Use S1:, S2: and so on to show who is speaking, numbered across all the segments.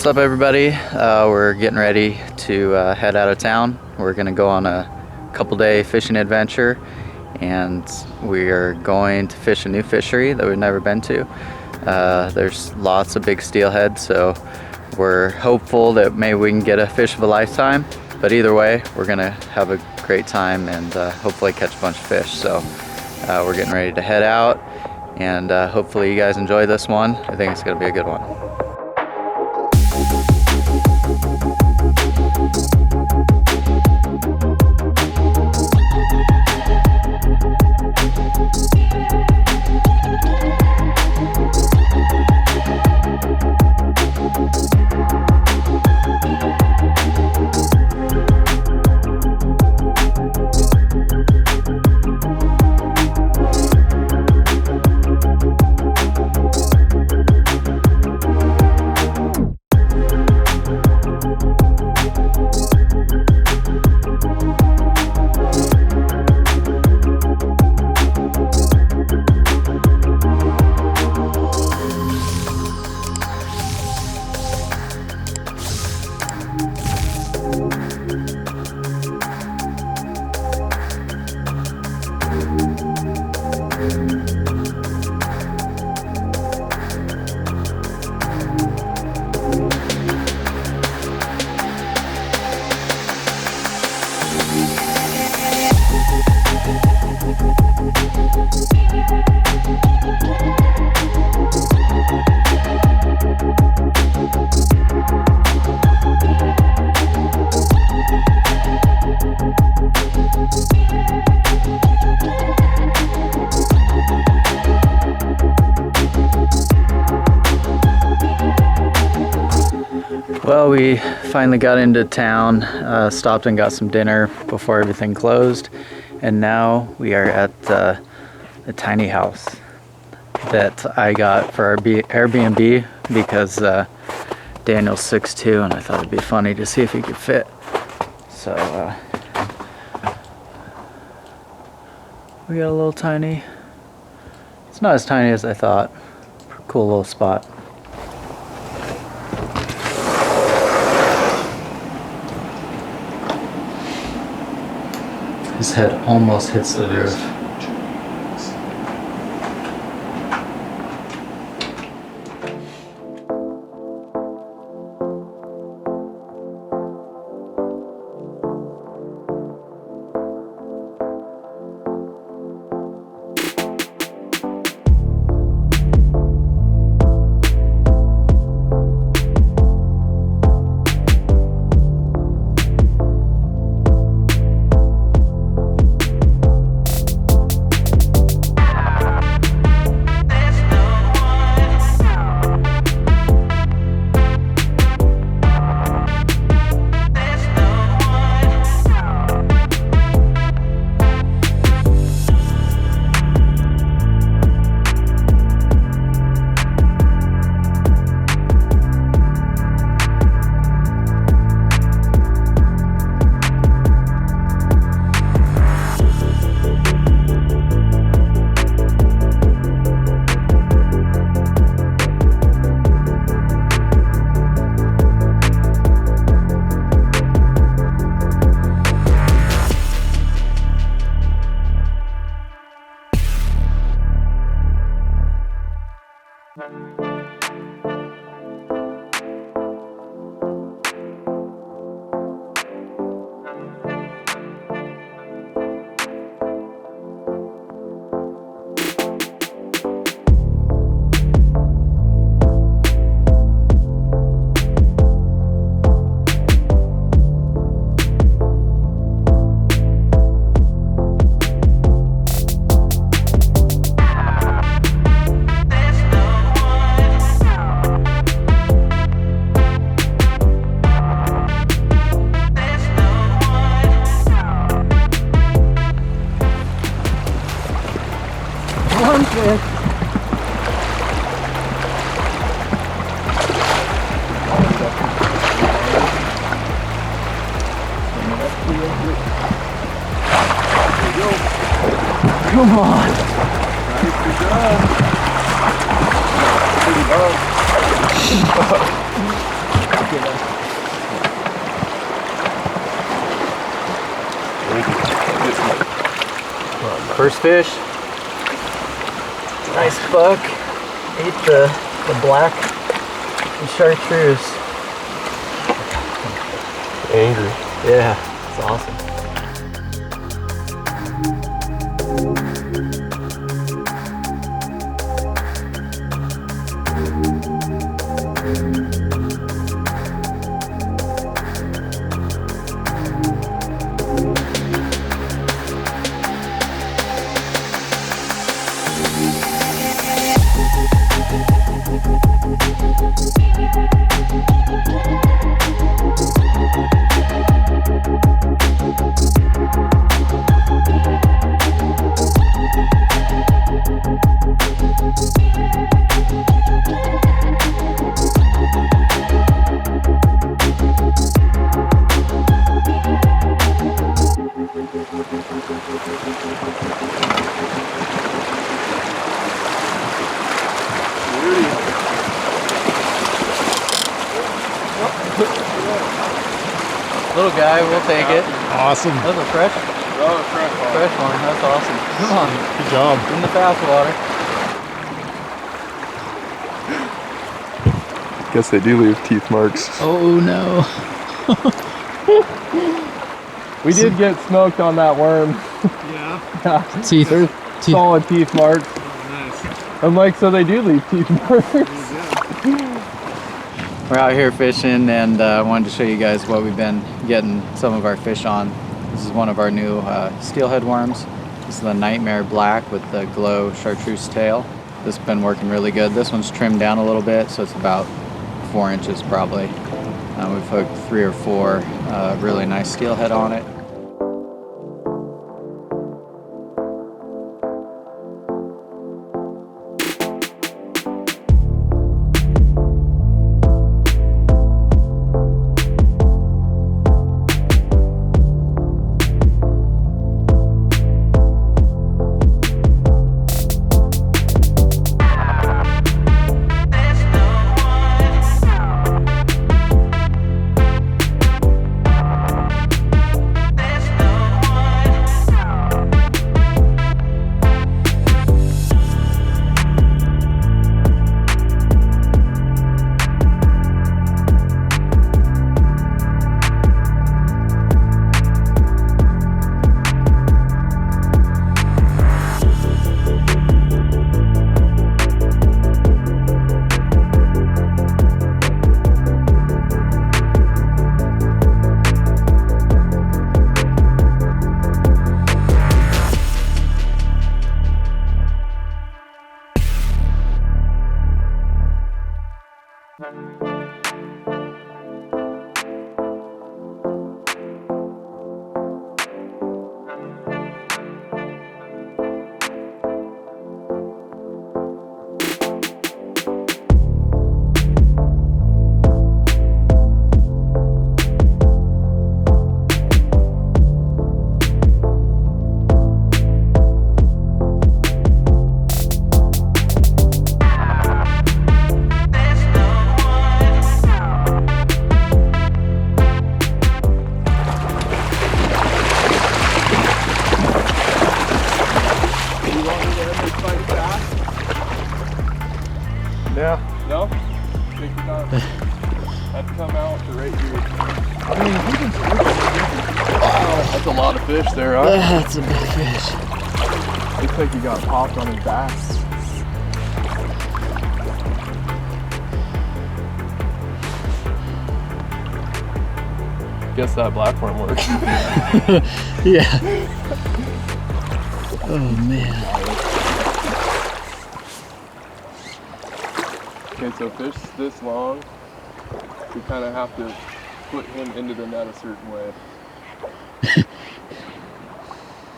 S1: What's up, everybody? We're getting ready to head out of town. We're gonna go on a couple-day fishing adventure, and we are going to fish a new fishery that we've never been to. There's lots of big steelhead, so we're hopeful that maybe we can get a fish of a lifetime. But either way, we're gonna have a great time and hopefully catch a bunch of fish. So we're getting ready to head out, and hopefully you guys enjoy this one. I think it's gonna be a good one. Well, we finally got into town, stopped and got some dinner before everything closed, and now we are at a tiny house that I got for our Airbnb because Daniel's 6'2", and I thought it'd be funny to see if he could fit. So we got a little tiny, it's not as tiny as I thought, cool little spot. His head almost hits the roof. Come on. Nicely done. First fish. Nice buck. Ate the black and chartreuse.
S2: Angry.
S1: Yeah, it's awesome. Little guy, we'll take it.
S2: Awesome.
S1: That was a fresh one. That's awesome. Come on.
S2: Good job.
S1: In the fast water.
S2: Guess they do leave teeth marks.
S1: Oh no.
S2: We did get smoked on that worm.
S3: Yeah.
S1: Teeth.
S2: There's solid teeth marks.
S3: Oh, nice.
S2: I'm like, so they do leave teeth marks.
S1: We're out here fishing, and I wanted to show you guys what we've been getting some of our fish on. This is one of our new steelhead worms. This is the Nightmare Black with the glow chartreuse tail. This has been working really good. This one's trimmed down a little bit, so it's about 4 inches probably. We've hooked 3 or 4 really nice steelhead on it.
S2: Yeah. No? Think you're not. I'd come out to right here. I mean, you can see it. Wow, that's a lot of fish there, huh?
S1: That's a big fish.
S2: Looks like he got popped on his back. Guess that black worm worked.
S1: Yeah. Oh man.
S2: Okay, so fish this long, you kind of have to put him into the net a certain way.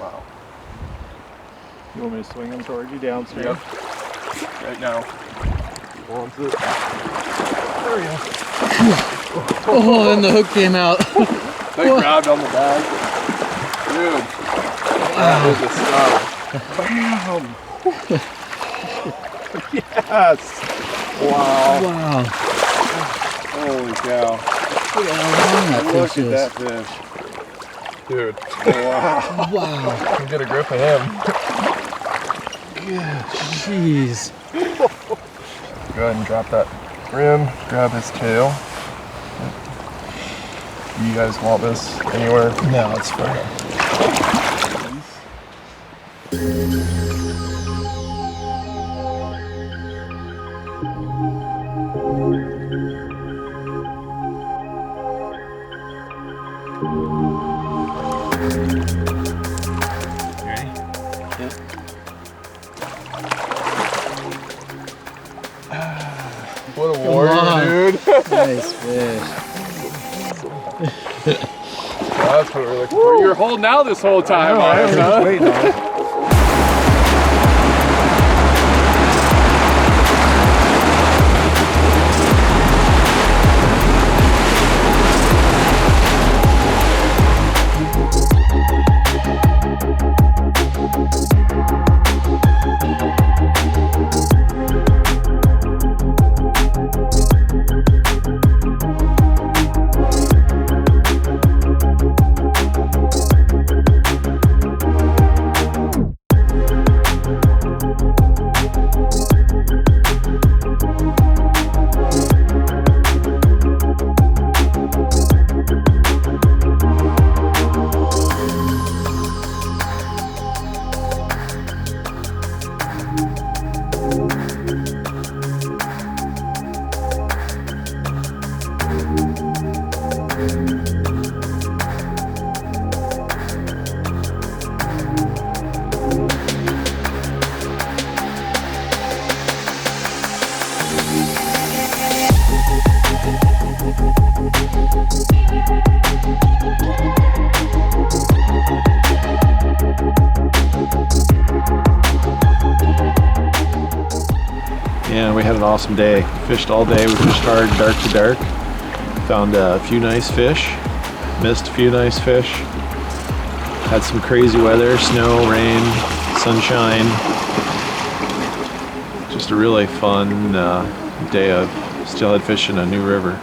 S2: Wow.
S3: You want me to swing him towards you downstream?
S2: Yep. Right now. He wants it. There we go.
S1: Oh, and the hook came out.
S2: They grabbed on the bag. Dude. That is a stud. Bam! Yes! Wow.
S1: Wow.
S2: Holy cow.
S4: Look at how long that
S2: Look
S4: fish
S2: at
S4: is.
S2: that fish. Dude. Wow.
S4: Wow.
S2: Get a grip of him.
S4: Jeez.
S2: Go ahead and drop that rim, grab his tail. You guys want this anywhere?
S4: No, it's fine.
S2: What a warrior, dude.
S4: Nice fish.
S2: That's what we're looking for. You were holding out this whole time on us, huh?
S3: Waiting on it.
S5: Yeah, we had an awesome day. Fished all day. We fished hard, dark to dark. Found a few nice fish. Missed a few nice fish. Had some crazy weather, snow, rain, sunshine. Just a really fun day of steelhead fishing a new river.